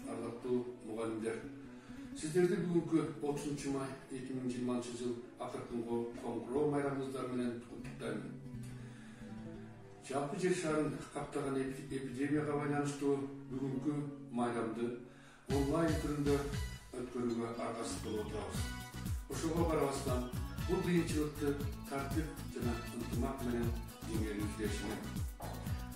ардактуу мугалимдер. Сиздерди бүгүнкү 30 май 2020 жыл акыркы коңгуроо майрамыңыздар менен куттуктайм. Жалпы жер шарын каптаган эпидемияга байланыштуу бүгүнкү майрамды онлайн түрүндө өткөрүүгө аргасыз болуп отурабыз. Ошого карабастан бул кыйынчылыкты тартип жана ынтымак менен жеңүүбүз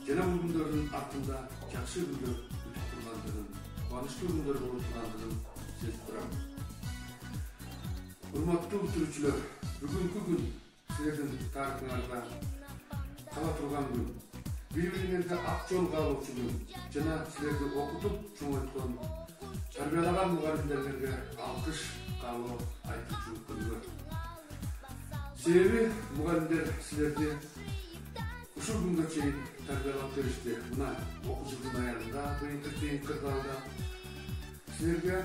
жана бул күндөрдүн артында жакшы күндөр күтүп тургандыгын, кубанычтуу күндөр болуп тургандыгын сезип турам. Урматтуу бүтүрүүчүлөр, бүгүнкү күн силердин тарыхыңарда кала турган күн. Бири-бириңерге ак жол каалоочу күн жана силерди окутуп чоңойткон, тарбиялаган мугалимдерге алкыш каалоо айтуучу күнгө. Себеби мугалимдер силерди ушул күнгө чейин тарбиялап беришти. Мына окуу жылдын аягында, быйылкы кийин кырдаалда силерге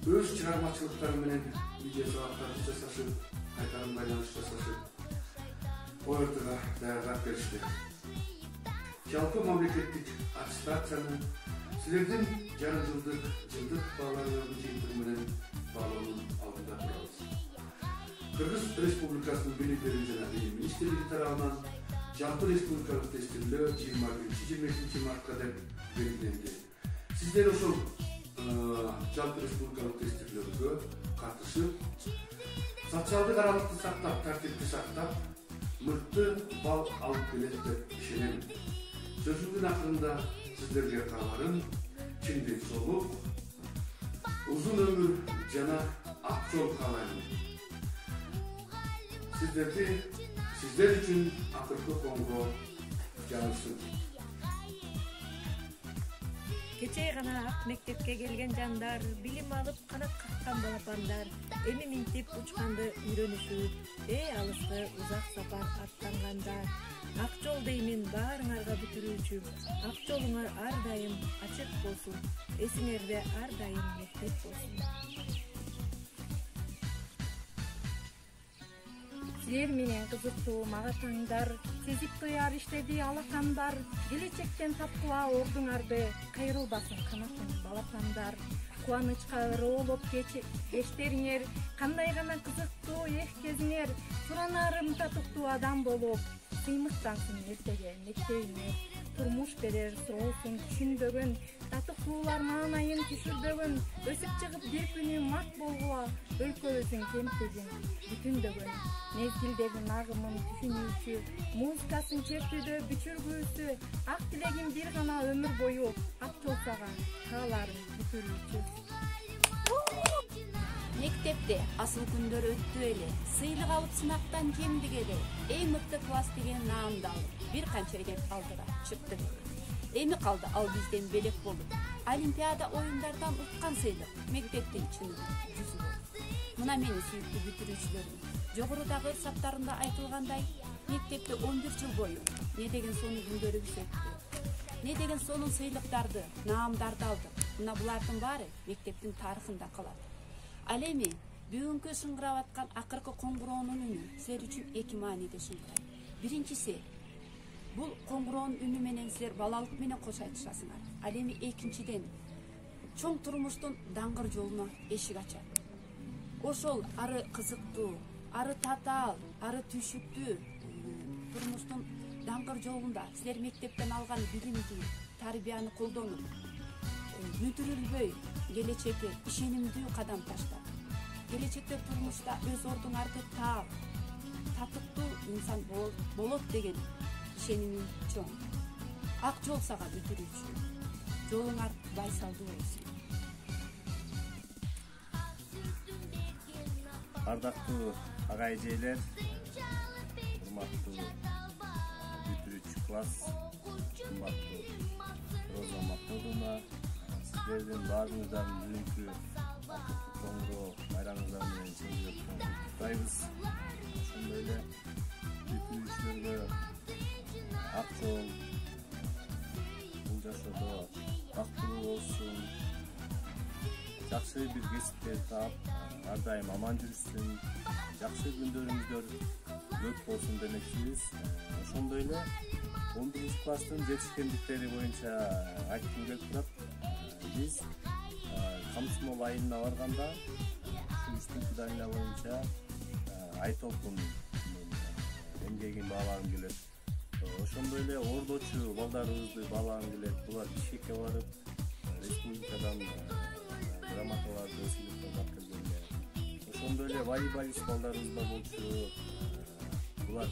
өз чыгармачылыктары менен видео сабактарды жасашып, кайтарым байланыш жасашып, ОРТга даярдап беришти. Жалпы мамлекеттик аттестацияны силердин жарым жылдык бааларыңыздын жыйынтыгы менен баалоонун алдында турабыз. Кыргыз Республикасынын Билим берүү жана Билим министрлиги тарабынан жалпы республикалык тестирлөө 21-22 мартка деп белгиленди. Сиздер ошол жалпы республикалык тестирлөөгө катышып, социалдык аралыкты сактап, тартипти сактап, мыкты балл алып келет деп ишенем. Сөзүмдүн акырында сиздерге кааларым чындык солук, узун өмүр жана ак жол каалайм. Sizler için akırkı koңгуроо жаңырсын. Кечээ гана ак мектепке келген жандар, билим алып канат каккан балапандар, эми минтип учканды үйрөнүшүп, алыскы узак сапар аттангандар, ак жол деймин баарыңарга бүтүрүүчү, ак жолуңар ар дайым ачык болсун, эсиңерде ар дайым мектеп болсун. Силер менен кызыктуу магатаңдар, сезип туяр иштерди алакандар, келечектен тапкыла ордуңарды, кайрылбасын канатың балапандар. Кубанычка ыроолоп кечтериңер, кандай гана кызыктуу кезиңер, суранарым татыктуу адам болуп, сыймыктансын эртеге мектебиңер. Турмуш берер суроосун түшүнбөгөн, татыктуулар маанайын түшүрбөгөн, өсүп чыгып бир күнү мак болгула, өлкөбүздүн кемтигин бүтүндөгөн. Мезгилдеги нагымын түшүнүүчү, музыкасын чертүүдө бүчүргүүсү, ак тилегим бир гана өмүр бою, ак жолсага кааларым бүтүрүүчү. Мектепте асыл күндөр өттү эле, сыйлык алып сынактан жеңдик эле, эң мыкты класс деген наамды алып, бир канча элек алдыга чыктык. Эми калды ал бизден белек болуп, Олимпиада оюндардан уткан сыйлык мектептин чынында жүзү болду. Мына мени сүйүктүү бүтүрүүчүлөрүм, жогорудагы саптарында айтылгандай, мектепте 11 жыл бою не деген сонун күндөрүбүз өттү, не деген сонун сыйлыктарды, наамдарды алдык. Мына булардын баары мектептин тарыхында калат. Ал эми бүгүнкү шыңгырап аткан акыркы коңгуроонун үнү силер үчүн эки мааниде шыңгырайт. Биринчиси, бул коңгуроонун үнү менен силер балалык менен кош айтышасыңар. Ал эми экинчиден, чоң турмуштун даңгыр жолуна эшик ачат. Ошол ары кызыктуу, ары татаал, ары түйшүктүү турмуштун даңгыр жолунда силер мектептен алган билимди, тарбияны колдонуп, мүдүрүлбөй келечекке ишенимдүү кадам таштап, келечекте турмушта өз ордуңарды таап, татыктуу инсан болот деген ишенимим чоң. Ак жол сага бүтүрүүчү, жолуңар байсалдуу болсун. Ардактуу агай эжелер, урматтуу бүтүрүүчү класс, кымбаттуу Роза Махмудовна, сиздердин баарыңыздардын бүгүнкү акыркы коңгуроо майрамыңыздар менен чын жүрөктөн куттуктайбыз. Ошондой эле бүтүрүүчүлөргө ак жол, бул жашоодо бактылуу болсун, жакшы бир кесиптерди таап, ар дайым аман жүрүшсүн, жакшы күндөрүңүздөр көп болсун демекчибиз. Ошондой эле 11 класстын жетишкендиктери боюнча айткым келип турат. Биз Комсомол айылына барганда ушу 3 айына боюнча Айтолкун эмгегин баалагым келет. Ошондой эле ордочу балдарыбызды баалагым келет. Булар Бишкекке барып республикадан грамоталарды сыйлыктап келгенде. Ошондой эле волейболист балдарыбыз да болчу. Булар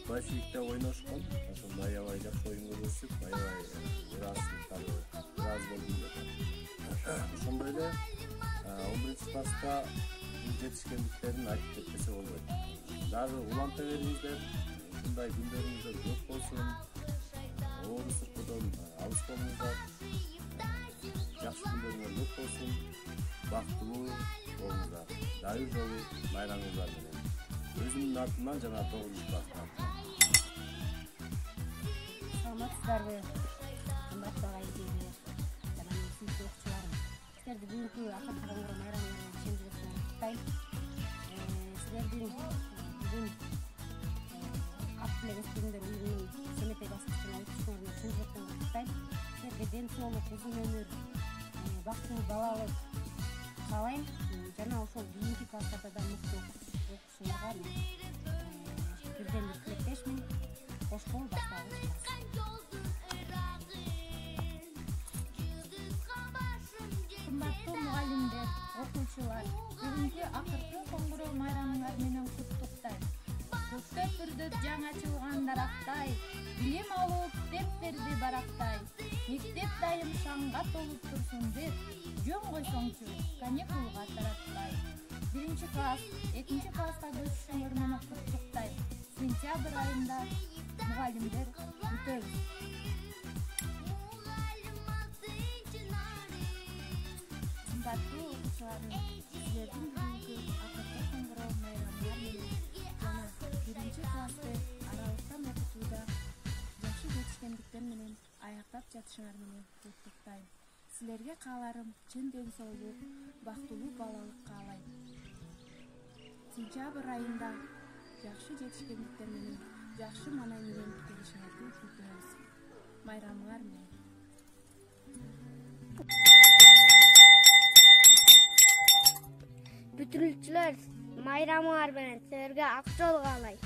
Башикте ойношкон. Ошондо аябай жакшы оюн көрсөтүп, аябай ыраазчылыктары ырааз болдум деп. Ошондой эле 11-класска жетишкендиктерин айтып кетпесе болбойт. Дагы уланта бериңиздер, ушундай күндөрүңүздөр көп болсун. Оору сыркыдан алыс болуңуздар. Жакшы күндөрүңөр көп болсун. Бактылуу болуңуздар. Дайыр жолу майрамыңыздар менен. Өзүмдүн атымдан жана 9-класстан. Саламатсыздарбы? Кымбаттуу агайдейлер, жана менин сүйүктүү окуучуларым. Силерди бүгүнкү акыркы коңгуроо майрамы менен чын жүрөктөн куттуктайм. Силердин бүгүн ат менен өскөндөр үйүнүн семетек баскычына өтүшүңөрүнө чын жүрөктөн куттуктайм. Силерге ден соолук, узун өмүр, бактылуу балалык каалайм. Жана ошол кийинки класстарда да мыкты окушуңарга бирден бир тилектешмин. Кош бол, башталгыч класс. Кымбаттуу мугалимдер, окуучулар, бүгүнкү акыркы коңгуроо майрамыңар менен куттуктайм. Көктөп бүрдөп жаңы ачылган дарактай, билим алып дептерди барактай. Мектеп дайым шаңга толуп турсун деп, жөн койсоңчу каникулга таратпай. 1-класс, 2-класска көчүшүңөр менен куттуктайм. Сентябрь айында мугалимдер күтөбүз. Кымбаттуу окуучуларым, силердин бүгүнкү акыркы коңгуроо майрамыңар менен жана 1-классты аралыктан окутууда жакшы жетишкендиктер менен аяктап жатышыңар менен куттуктайм. Силерге кааларым чын ден соолук, бактылуу балалык каалайм. Сентябрь айында жакшы жетишкендиктер менен жакшы манай менен келишиңерди күтөбүз. Майрамыңар менен. Бүтүрүүчүлөр, майрамыңар менен силерге ак жол каалайм.